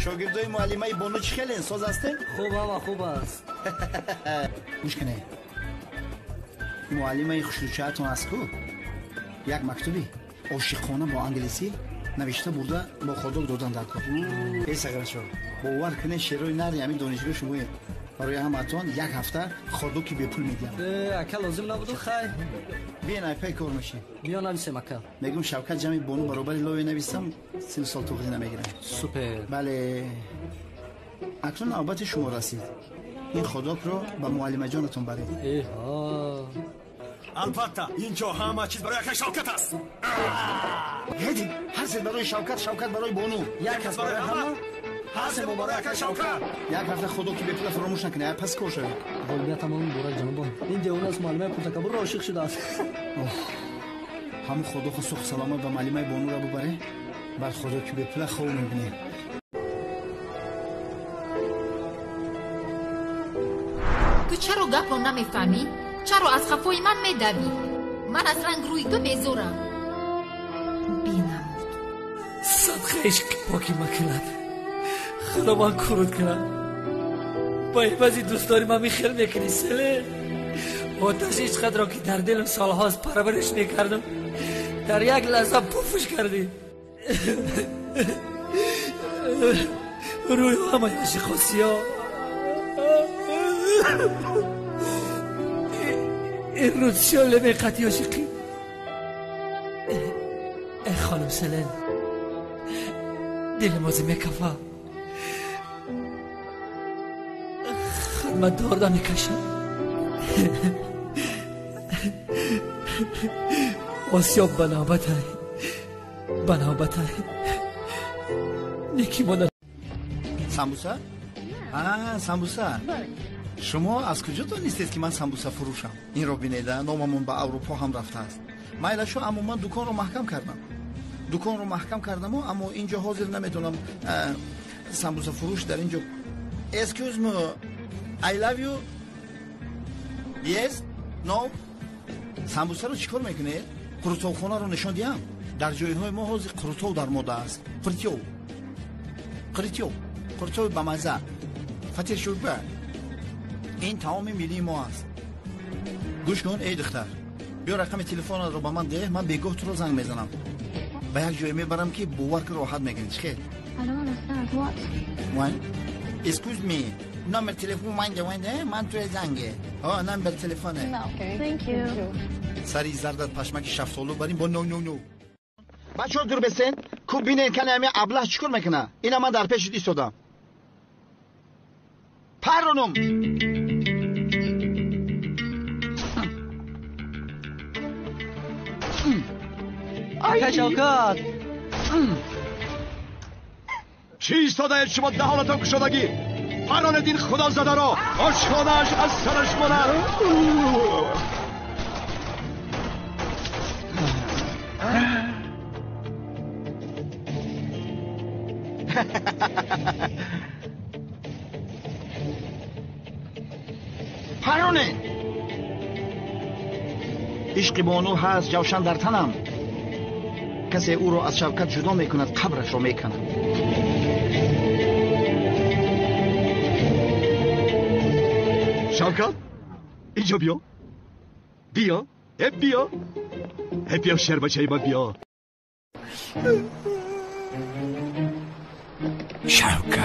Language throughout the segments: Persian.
شاگردای معلمای بانو چی خیلی ساز هستن؟ خوب است. گوش کنه. معلمای خصوصیاتون است کو؟ یک مکتوبی عاشقانه با انگلیسی نوشته بوده با خودک دادن در کار. ای سگرشو باور کنه شیروی نری همین دانشگاه شما برای همتون یک هفته خودکی به پول میدیم. اکل لازم نبود خیر. بیا نپای کار میشین. بیا نویسم اکل. میگم شوکت جمعی بانو برابر لای نویسم 30 سال توقی نمیگیرم. سوپر. بله. اکنون نوبت شما رسید. این خودک رو به معلم جانتون برید. ایها. البته اینجا همه چیز برای شوکت است. هدی هر چیز برای شوکت برای بانو. یک کس برای همه. حاضر مبارک شوکت. یک هفته خودکی به پول فراموش نکنه. پس کار شد. قلبیت تمام برای جنابان. این دیوانه از معلمه پرتکبر را عاشق شده است. همون خودک سخت سلامت به معلمه بانو را ببره. بعد خودکی به پول خوب میبینه. تو چرا گپ رو نمیفهمی؟ چرا از خفای من میدوی؟ من از رنگ روی تو بیزورم. بینمود صدقه عشق پاکی مکند خدا من کرد کنم با این بازی دوستاری من میخیل میکنی سله آتش عشقت را که در دلم سالهاست پرورش میکردم در یک لحظه پوفش کردی روی همه یاشی خاصی ها این روز شاله میقتی عاشقی ای خانم سلن دل مازی میکفه خدمت دارده میکشم آسیاب بنابت های نیکی مادر سمبوسه؟ سمبوسه شما از کجا دانستید که من سمبوسه فروشم؟ این رو بینیده ناممون به اروپا هم رفته است. مایلشو اما من دکان رو محکم کردم اما اینجا حاضر نمیدونم سمبوسه فروش در اینجا. Excuse me, I love you. Yes? No? سمبوسه رو چیکار میکنید؟ قروتو خونه رو نشان دیم. در جایهای ما حاضر قروتو در ماده است. قروتو با مزه. فطیر شوربه. این تمام ملی ما است. گوش کن ای دختر. بیا رقم تلفن رو به من ده، من بگاه تو رو زنگ میزنم. به یک جای میبرم که باور که راحت میگنی. چخیر؟ وان excuse me نمبر تلفن من جوانده من توی زنگه نمبر تلفنه. Thank you. سری زردت پشمک شفتالو بریم با نو بچه ها دور بسین کوب بینین کنه همه ابله چیکار میکنه. اینا من در پیش ایستادم. پرونم شوکت چی ایستاده شما دهانتان کشادگی؟ فران دین خدا زده را آشکانش از سرش کنه. پرونه عشق بانو هست جوشن در تنم. کسی او رو از شوکت جدا میکند قبرش رو میکند. شوکت اینجا بیا بیا شر بچه من بیا. شوکت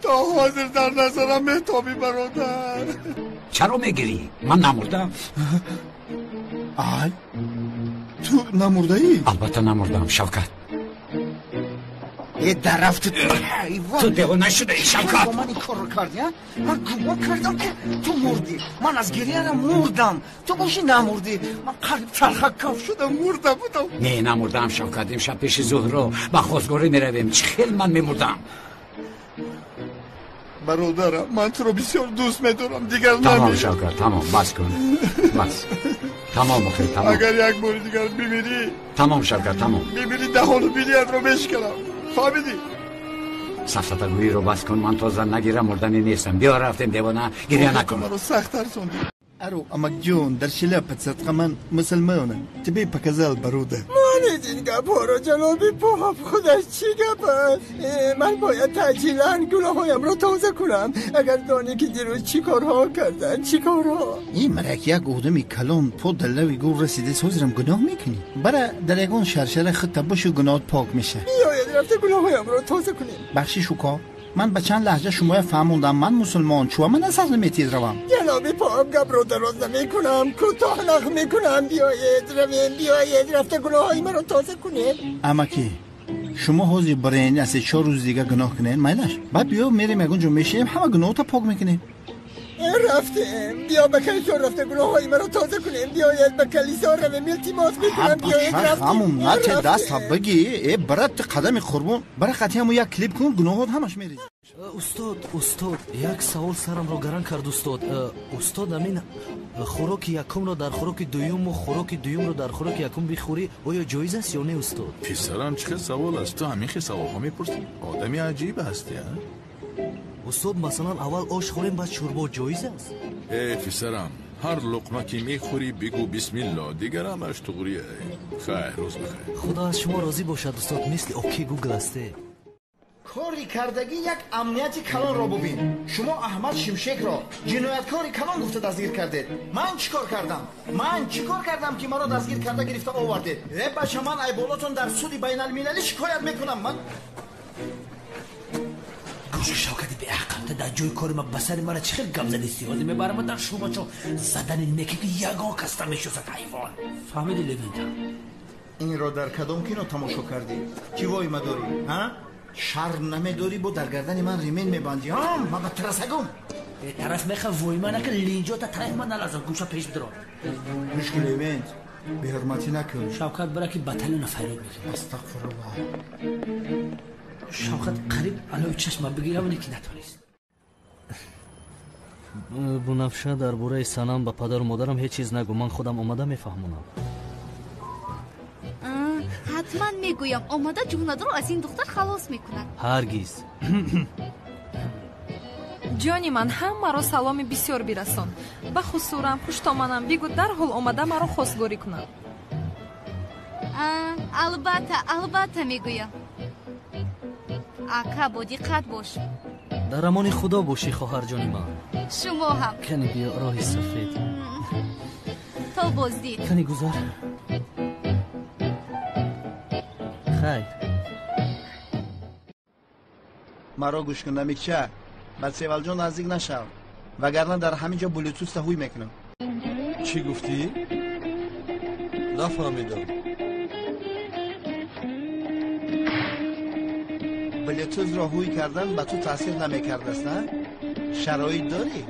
تا حاضر در نظرم مهتابی برادر. چرا میگیری؟ من نمردم. آی تو نمرده ای؟ البته نمردم شوکت. یه درفت تو دیوانه شده ای شوکت. با من این کار رو کردی ها؟ من گمان کردم که تو مردی. من از گریه مردم. تو باشی نمردی. من قلب تلخک کف شدم مرده بودم. نه نمردم شوکت. امشب پیش زهرا با خوزگاری میرویم. چه خیلی من میمردم. برادرم من تو رو بسیار دوست میدارم دیگر نمیدونم. تمام شوکت تمام بس کن بس. تمام خیلی تمام. اگر یک بار دیگر بمیری تمام شوکت تمام. بمیری دهانو بیلیت رو بشکنم. فهمیدی؟ سفسطه گویی رو بس کن. من تازه نگیرم مردنی نیستم. بیا رفتیم دیوانه گریه نکن. من رو سختر سوندی. ارو اما جون در شلپت صدقه من مسلمانم. تبی پکزل برودة. من نگید این گپا رو جناب پاپ. خودش چی گپ است؟ من باید تاجیلا گناهایم رو تازه کنم. اگر دانی که دیروز چی کارها کردن، چی کارها. این مرک یک آدمی کلان پا دلوی گور رسیده سازرم گناه میکنی. برای در یکان شرشر خود تباش و گناه پاک میشه. بیاید رفته گناهایم رو تازه کنیم. بخشی شوکا من به چند لحظه شما فهموندم من مسلمان چوه من از اصل میتیز روم. جناب پاپ گپ رو دراز نمی کنم، کوتاه نخ می کنم. بیاید رفته گناهای من رو تازه کنیم. اما که شما حاضر برین از 4 روز دیگه گناه کنین مایلش بعد بیا میریم یکونجا میشیم همه گناه تا پاک میکنیم. رفتیم بیا به کلیسا رفته گناهای من رو تازه کنیم. بیاید به کلیسا رویم التماس میکنم. بیاید رفتیم. همون نت دست بگی ای برات قدم قربان برای خاطر همون یک کلیپ کن گناهات همش میریزه. استاد یک سوال سرم رو گران کرد استاد امین خوراک یکم رو در خوراک دوم و خوراک دوم رو در خوراک یکم بخوری آیا جایز است یا نه استاد؟ پسرم چه سوال است؟ تو همین سوال ها میپرسی؟ آدمی عجیب هستی ها؟ استاد مثلا اول آش خوریم بعد شوربا جایز است؟ ای پسرم هر لقمه که میخوری بگو بسم الله دیگر همش تغریه. خیر روز بخیر. خدا از شما راضی باشد استاد. مثل اوکی گوگل استه. کاری کردگی یک امنیتی کلان را ببین. شما احمد شمشک را جنایتکاری کلان گفته دستگیر کردید. من چیکار کردم که مرا دستگیر کرده گرفته آوردید؟ ای بچه من ای بالاتون در سود بین المللی شکایت میکنم. من شوکتی به احقامت در جای کار ما بسر مرا چه خیلی گم زدی سیازی میبرم در شما چون زدن نکی که یگان کسته میشوزد حیوان. فهمیدی لوینتا؟ این را در کدام کینو تماشا کردی؟ چی وای مداری؟ ها؟ شرم نمیداری با در گردن من ریمین میبندی؟ ها؟ من به ترسگم طرف میخواه وای من نکن لینجا تا طرف من نلازم گوشا پیش بدران. مشکل ایونت به حرمتی نکن. شوکت برای که بطلون فریاد میکنم. استغفر الله. شوکت قریب علوی چشم بگیرم اونی که نتونیست. بنفشه در بوره سنم با پدر و مادرم هیچ چیز نگو. من خودم اومده میفهمونم. حتما میگویم اومده جونادر رو از این دختر خلاص میکنن. هرگیز. جانی من همه رو سلامی بسیار برسان. با خسورم خوشتامنم بگو در حال اومده مرا خواستگاری کنن. البته میگویم. اکا با دقت باش. در امان خدا باشی خواهر جانی من. شما هم. کنی بیا راه سفید. تو بازدید. کنی گذار. خیر. مرا گوش کن نمیکچه بعد سیوال جان نزدیک نشو وگرنه در همینجا بلوتوث تهوی میکنم. چی گفتی؟ نفهمیدم. بلوتوث را هوی کردن به تو تاثیر نمیکرده است نه؟ شرایط داری؟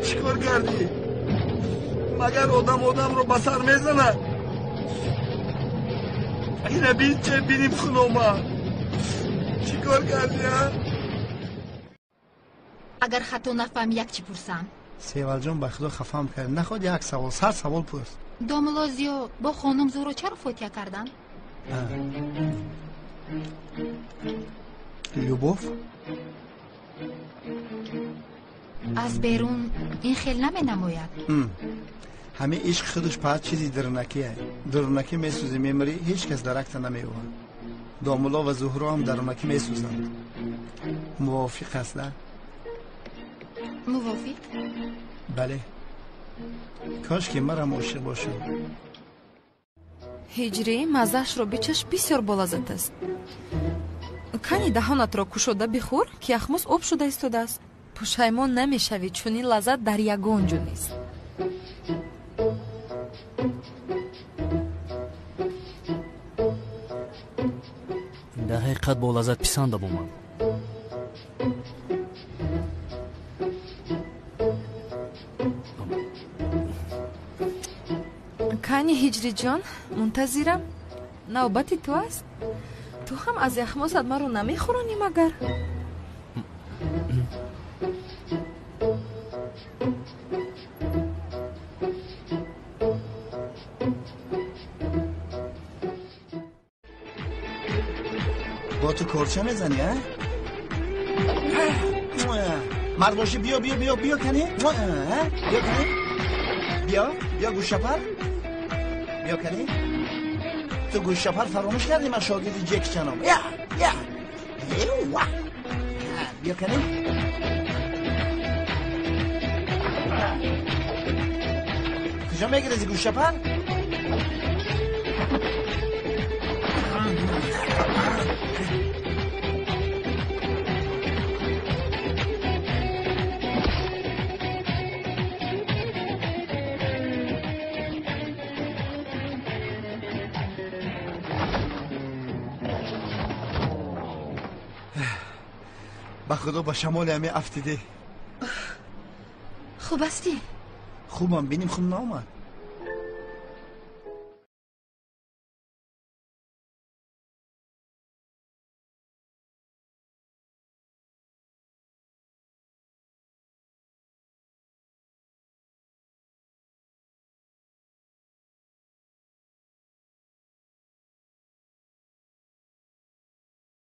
چیکار کردی؟ مگر آدم رو بسر میزنه؟ اینه بین چه بینیم خونوما. چیکار کردی ها؟ اگر خطا نفهم یک چی پرسم. سیوال جان به خدا خفم کرد. نخواد یک سوال هر سوال پرس. داملازیو با خانم زورو چرا فوتیا کردن؟ لوبوف؟ از بیرون این خیل نمی نماید. همه عشق خودش پاید چیزی درونکیه. درونکی میسوزی میمری هیچ کس درکت نمیوه. داملا و زهرا هم درونکی میسوزند. موافق هست نه؟ موافق؟ بله. کاش که مرا عاشق باشم. هجری مزهش رو بچش بسیار بالازت است. کانی دهانت را کشوده بخور که یخموز آب شده ایستاده است. پشیمان نمیشوی چون این لذت در یگان جا نیست. در حقیقت با لذت پسند بومم. کانی هجری جان منتظرم. نوبتی تو است. تو هم از یخموزت ما رو نمیخورانی مگر؟ با تو کرچه میزنی ها؟ مرد باشی بیا کنی؟ بیا کنی؟ بیا گوش شپر بیا کنی؟ تو گوش شپر فراموش کردی من شاگرد جک چنم بیا کنی؟ کجا میگریزی گوش شپر؟ با خدا با شمال همه افتیده خوب هستی؟ خوبم بینیم خوب نامد